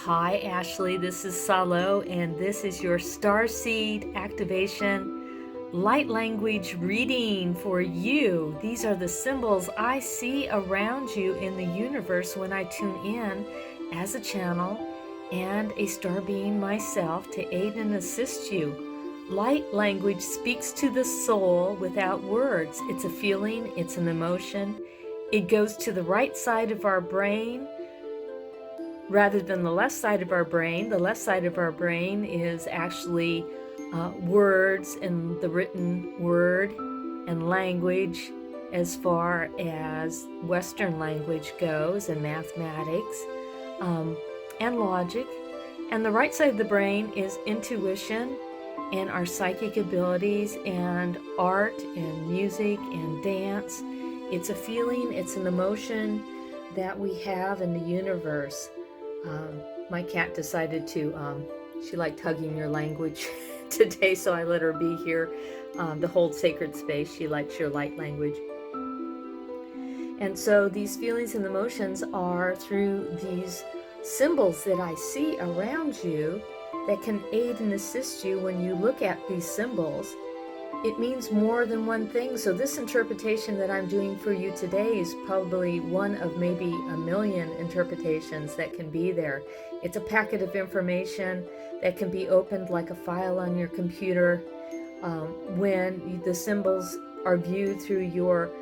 Hi Ashley, this is Salo, and this is your Starseed Activation Light Language reading for you. These are the symbols I see around you in the universe when I tune in as a channel and a star being myself to aid and assist you. Light language speaks to the soul without words. It's a feeling, it's an emotion. It goes to the right side of our brain rather than the left side of our brain. The left side of our brain is actually words and the written word and language as far as Western language goes, and mathematics and logic. And the right side of the brain is intuition and our psychic abilities and art and music and dance. It's a feeling, it's an emotion that we have in the universe. My cat decided she liked hugging your language today, so I let her be here to hold sacred space. She likes your light language. And so these feelings and emotions are through these symbols that I see around you that can aid and assist you when you look at these symbols. It means more than one thing. So this interpretation that I'm doing for you today is probably one of maybe a million interpretations that can be there. It's a packet of information that can be opened like a file on your computer. When the symbols are viewed through your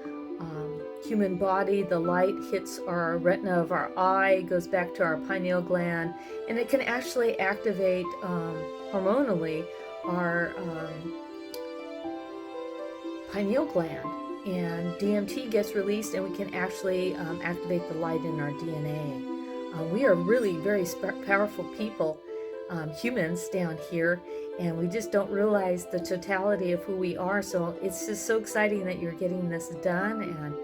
human body, the light hits our retina of our eye, goes back to our pineal gland, and it can actually activate hormonally our pineal gland, and DMT gets released, and we can actually activate the light in our DNA. We are really very powerful people, humans down here, and we just don't realize the totality of who we are. So it's just so exciting that you're getting this done, and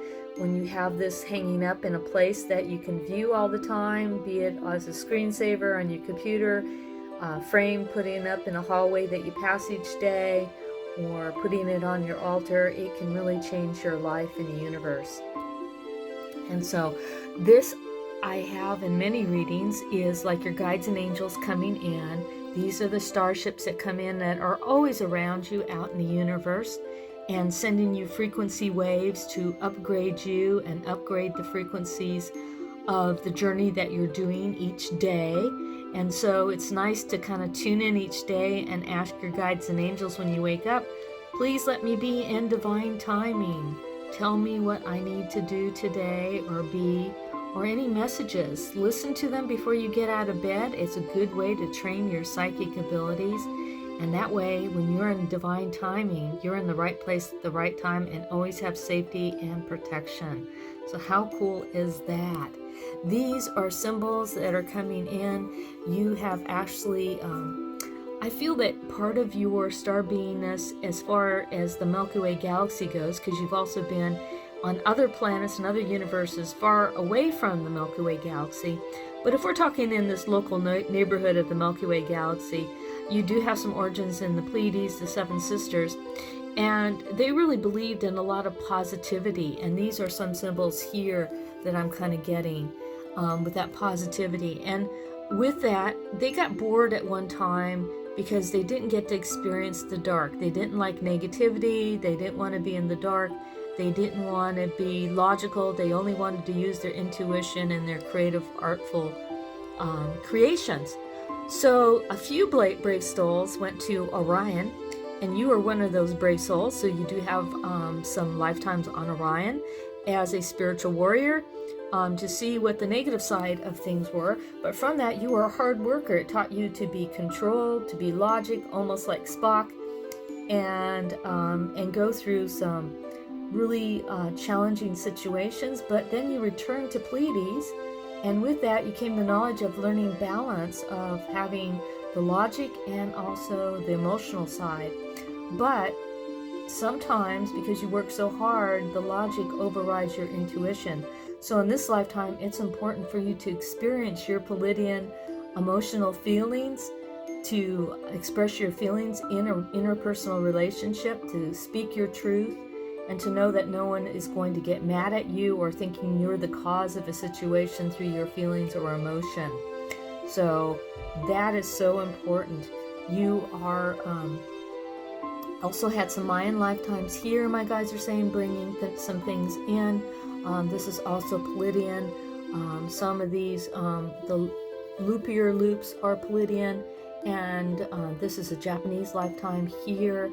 when you have this hanging up in a place that you can view all the time, be it as a screensaver on your computer, frame putting up in a hallway that you pass each day, or putting it on your altar, it can really change your life in the universe. And so this I have in many readings is like your guides and angels coming in. These are the starships that come in that are always around you out in the universe and sending you frequency waves to upgrade you and upgrade the frequencies of the journey that you're doing each day. And so it's nice to kind of tune in each day and ask your guides and angels when you wake up, please let me be in divine timing. Tell me what I need to do today or be, or any messages. Listen to them before you get out of bed. It's a good way to train your psychic abilities. And that way, when you're in divine timing, you're in the right place at the right time and always have safety and protection. So how cool is that? These are symbols that are coming in. You have actually, I feel that part of your star beingness as far as the Milky Way galaxy goes, because you've also been on other planets and other universes far away from the Milky Way galaxy. But if we're talking in this local neighborhood of the Milky Way galaxy, you do have some origins in the Pleiades, the Seven Sisters, and they really believed in a lot of positivity. And these are some symbols here that I'm kind of getting with that positivity. And with that, they got bored at one time because they didn't get to experience the dark. They didn't like negativity. They didn't want to be in the dark. They didn't want to be logical. They only wanted to use their intuition and their creative, artful creations. So a few brave souls went to Orion, and you are one of those brave souls. So you do have some lifetimes on Orion as a spiritual warrior to see what the negative side of things were. But from that, you were a hard worker. It taught you to be controlled, to be logic, almost like Spock, and go through some really challenging situations. But then you returned to Pleiades, and with that, you came the knowledge of learning balance, of having the logic and also the emotional side. But sometimes, because you work so hard, the logic overrides your intuition. So in this lifetime, it's important for you to experience your Pleiadian emotional feelings, to express your feelings in an interpersonal relationship, to speak your truth, and to know that no one is going to get mad at you or thinking you're the cause of a situation through your feelings or emotion. So that is so important. You are also had some Mayan lifetimes here, my guides are saying, bringing some things in. This is also Pleiadian. Some of these, the loopier loops are Pleiadian, and this is a Japanese lifetime here.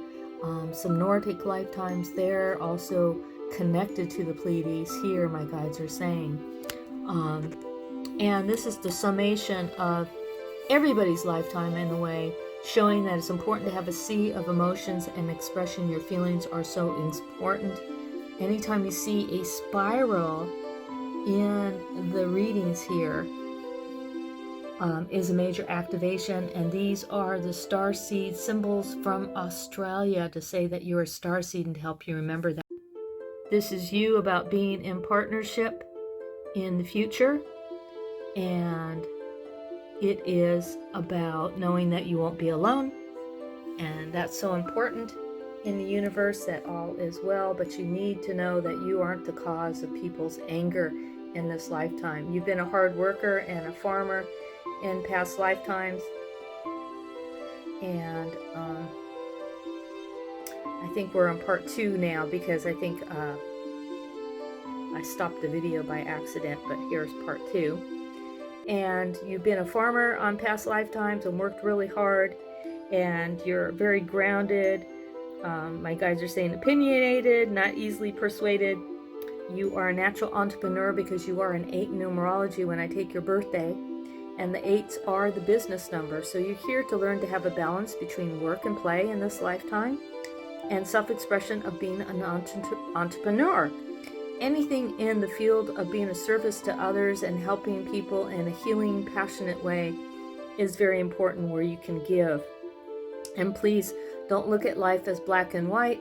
Some Nordic lifetimes there, also connected to the Pleiades here, my guides are saying. And this is the summation of everybody's lifetime in a way, showing that it's important to have a sea of emotions and expressing your feelings are so important. Anytime you see a spiral in the readings here, is a major activation, and these are the starseed symbols from Australia to say that you're a starseed and to help you remember that. This is you about being in partnership in the future, and it is about knowing that you won't be alone, and that's so important in the universe, that all is well, but you need to know that you aren't the cause of people's anger in this lifetime. You've been a hard worker and a farmer in past lifetimes, and I think we're on part 2 now, because I think I stopped the video by accident, but here's part 2. And you've been a farmer on past lifetimes and worked really hard, and you're very grounded. My guides are saying opinionated, not easily persuaded. You are a natural entrepreneur because you are an 8 in numerology when I take your birthday, and the 8s are the business number. So you're here to learn to have a balance between work and play in this lifetime, and self-expression of being an entrepreneur. Anything in the field of being a service to others and helping people in a healing, passionate way is very important, where you can give. And please don't look at life as black and white,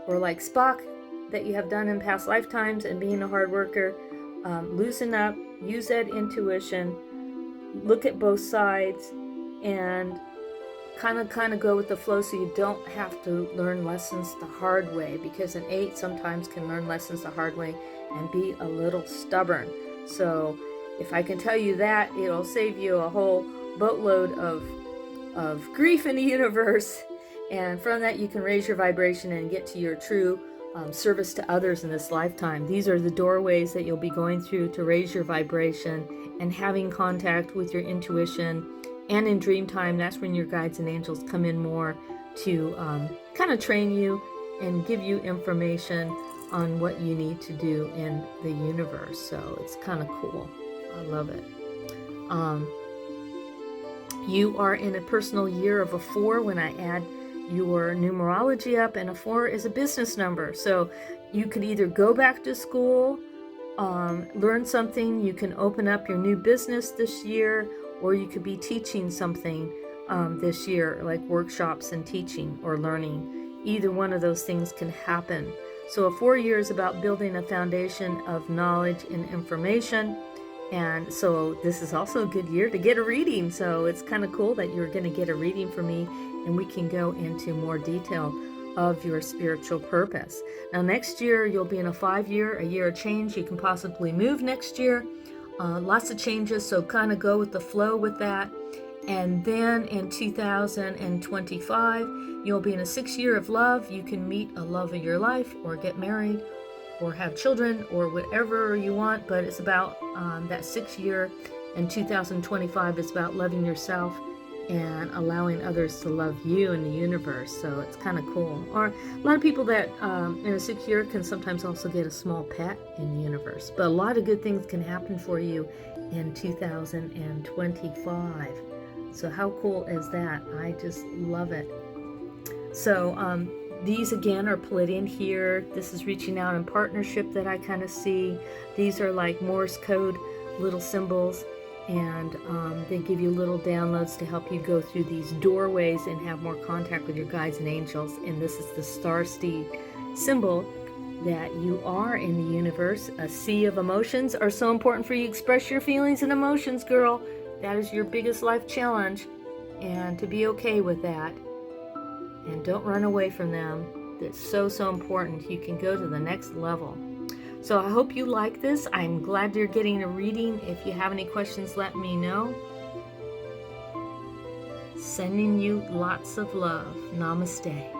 or like Spock, that you have done in past lifetimes and being a hard worker. Loosen up, use that intuition, look at both sides, and kind of go with the flow, so you don't have to learn lessons the hard way, because an 8 sometimes can learn lessons the hard way and be a little stubborn. So if I can tell you that, it'll save you a whole boatload of grief in the universe, and from that you can raise your vibration and get to your true service to others in this lifetime. These are the doorways that you'll be going through to raise your vibration and having contact with your intuition. And in dream time, that's when your guides and angels come in more to kind of train you and give you information on what you need to do in the universe. So it's kind of cool. I love it. You are in a personal year of a 4 when I add your numerology up, and a 4 is a business number. So you could either go back to school, learn something, you can open up your new business this year, or you could be teaching something this year, like workshops and teaching or learning. Either one of those things can happen. So a 4 year is about building a foundation of knowledge and information. And so this is also a good year to get a reading. So it's kind of cool that you're going to get a reading from me, and we can go into more detail of your spiritual purpose. Now next year you'll be in a 5 year, a year of change. You can possibly move next year. Lots of changes, so kind of go with the flow with that. And then in 2025, you'll be in a 6 year of love. You can meet a love of your life, or get married, or have children, or whatever you want. But it's about that 6 year in 2025 is about loving yourself and allowing others to love you in the universe. So it's kind of cool. Or a lot of people that in a 6 year can sometimes also get a small pet in the universe. But a lot of good things can happen for you in 2025. So how cool is that? I just love it. So these again are Pleiadian here. This is reaching out in partnership that I kind of see. These are like Morse code little symbols. And they give you little downloads to help you go through these doorways and have more contact with your guides and angels. And this is the Starseed symbol, that you are in the universe. A sea of emotions are so important for you. Express your feelings and emotions, girl. That is your biggest life challenge. And to be okay with that. And don't run away from them. That's so, so important. You can go to the next level. So I hope you like this. I'm glad you're getting a reading. If you have any questions, let me know. Sending you lots of love. Namaste.